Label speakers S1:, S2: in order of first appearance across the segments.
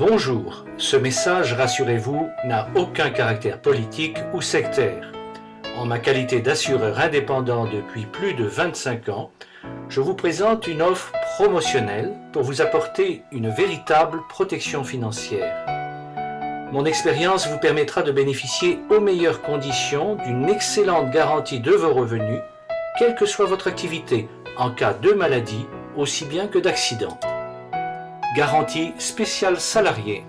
S1: Bonjour, ce message, rassurez-vous, n'a aucun caractère politique ou sectaire. En ma qualité d'assureur indépendant depuis plus de 25 ans, je vous présente une offre promotionnelle pour vous apporter une véritable protection financière. Mon expérience vous permettra de bénéficier aux meilleures conditions d'une excellente garantie de vos revenus, quelle que soit votre activité, en cas de maladie, aussi bien que d'accident. Garantie spéciale salarié.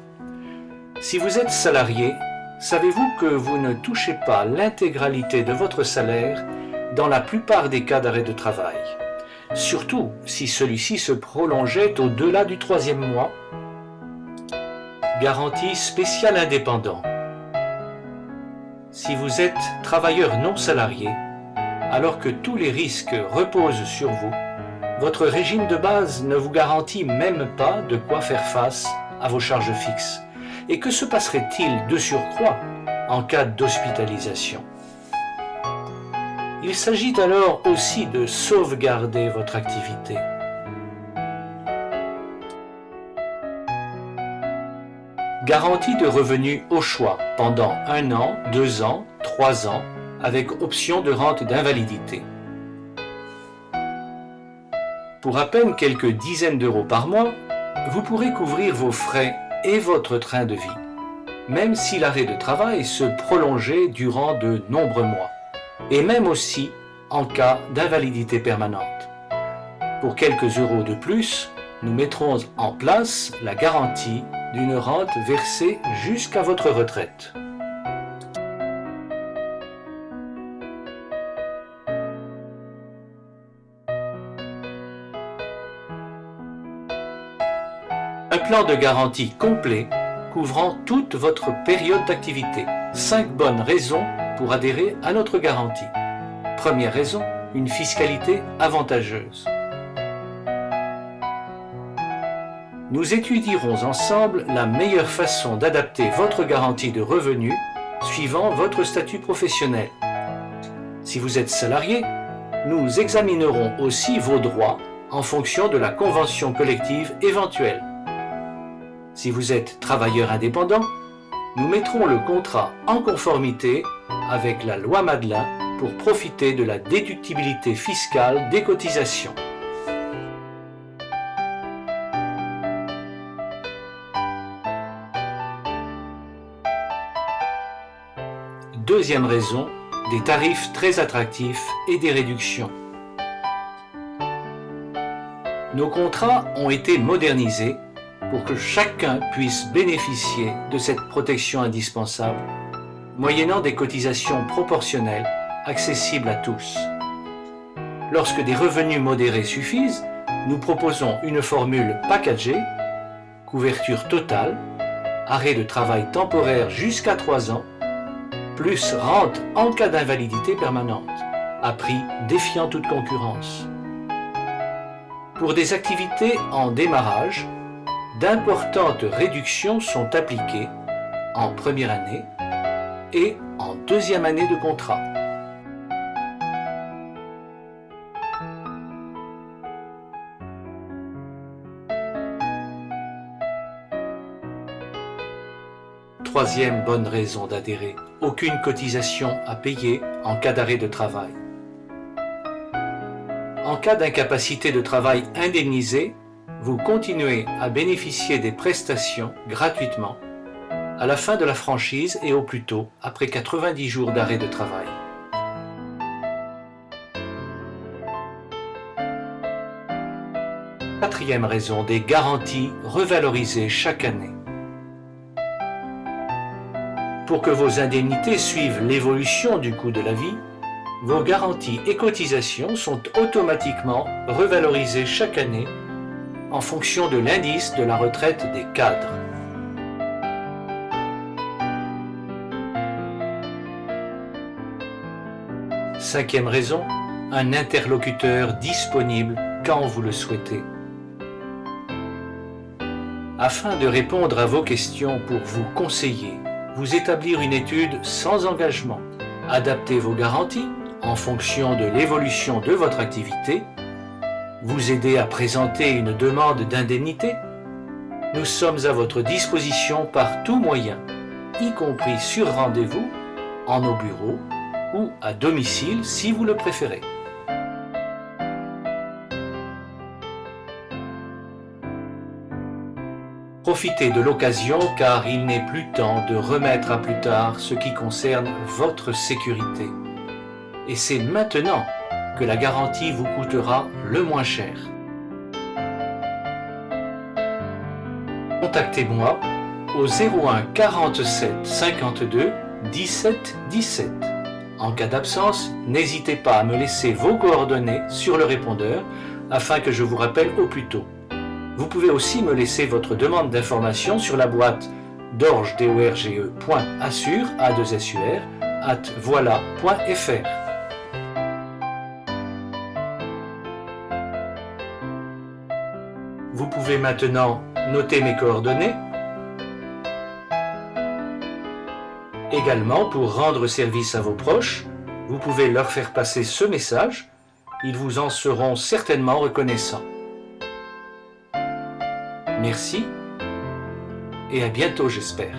S1: Si vous êtes salarié, savez-vous que vous ne touchez pas l'intégralité de votre salaire dans la plupart des cas d'arrêt de travail, surtout si celui-ci se prolongeait au-delà du 3e mois. Garantie spéciale indépendant. Si vous êtes travailleur non salarié, alors que tous les risques reposent sur vous, votre régime de base ne vous garantit même pas de quoi faire face à vos charges fixes. Et que se passerait-il de surcroît en cas d'hospitalisation? Il s'agit alors aussi de sauvegarder votre activité. Garantie de revenus au choix pendant 1 an, 2 ans, 3 ans, avec option de rente d'invalidité. Pour à peine quelques dizaines d'euros par mois, vous pourrez couvrir vos frais et votre train de vie, même si l'arrêt de travail se prolongeait durant de nombreux mois, et même aussi en cas d'invalidité permanente. Pour quelques euros de plus, nous mettrons en place la garantie d'une rente versée jusqu'à votre retraite. Un plan de garantie complet couvrant toute votre période d'activité. 5 bonnes raisons pour adhérer à notre garantie. Première raison, une fiscalité avantageuse. Nous étudierons ensemble la meilleure façon d'adapter votre garantie de revenus suivant votre statut professionnel. Si vous êtes salarié, nous examinerons aussi vos droits en fonction de la convention collective éventuelle. Si vous êtes travailleur indépendant, nous mettrons le contrat en conformité avec la loi Madelin pour profiter de la déductibilité fiscale des cotisations. Deuxième raison, des tarifs très attractifs et des réductions. Nos contrats ont été modernisés pour que chacun puisse bénéficier de cette protection indispensable, moyennant des cotisations proportionnelles accessibles à tous. Lorsque des revenus modérés suffisent, nous proposons une formule packagée, couverture totale, arrêt de travail temporaire jusqu'à 3 ans, plus rente en cas d'invalidité permanente, à prix défiant toute concurrence. Pour des activités en démarrage, d'importantes réductions sont appliquées en première année et en 2e année de contrat. Troisième bonne raison d'adhérer, aucune cotisation à payer en cas d'arrêt de travail. En cas d'incapacité de travail indemnisée, vous continuez à bénéficier des prestations gratuitement à la fin de la franchise et au plus tôt après 90 jours d'arrêt de travail. Quatrième raison, des garanties revalorisées chaque année. Pour que vos indemnités suivent l'évolution du coût de la vie, vos garanties et cotisations sont automatiquement revalorisées chaque année en fonction de l'indice de la retraite des cadres. Cinquième raison, un interlocuteur disponible quand vous le souhaitez. Afin de répondre à vos questions pour vous conseiller, vous établir une étude sans engagement, adapter vos garanties en fonction de l'évolution de votre activité, vous aider à présenter une demande d'indemnité, Nous sommes à votre disposition par tout moyen, y compris sur rendez-vous, en nos bureaux ou à domicile si vous le préférez. Profitez de l'occasion car il n'est plus temps de remettre à plus tard ce qui concerne votre sécurité. Et c'est maintenant que la garantie vous coûtera le moins cher. Contactez-moi au 01 47 52 17 17. En cas d'absence, n'hésitez pas à me laisser vos coordonnées sur le répondeur afin que je vous rappelle au plus tôt. Vous pouvez aussi me laisser votre demande d'information sur la boîte dorge.assur@voila.fr. Vous pouvez maintenant noter mes coordonnées. Également, pour rendre service à vos proches, vous pouvez leur faire passer ce message. Ils vous en seront certainement reconnaissants. Merci et à bientôt, j'espère.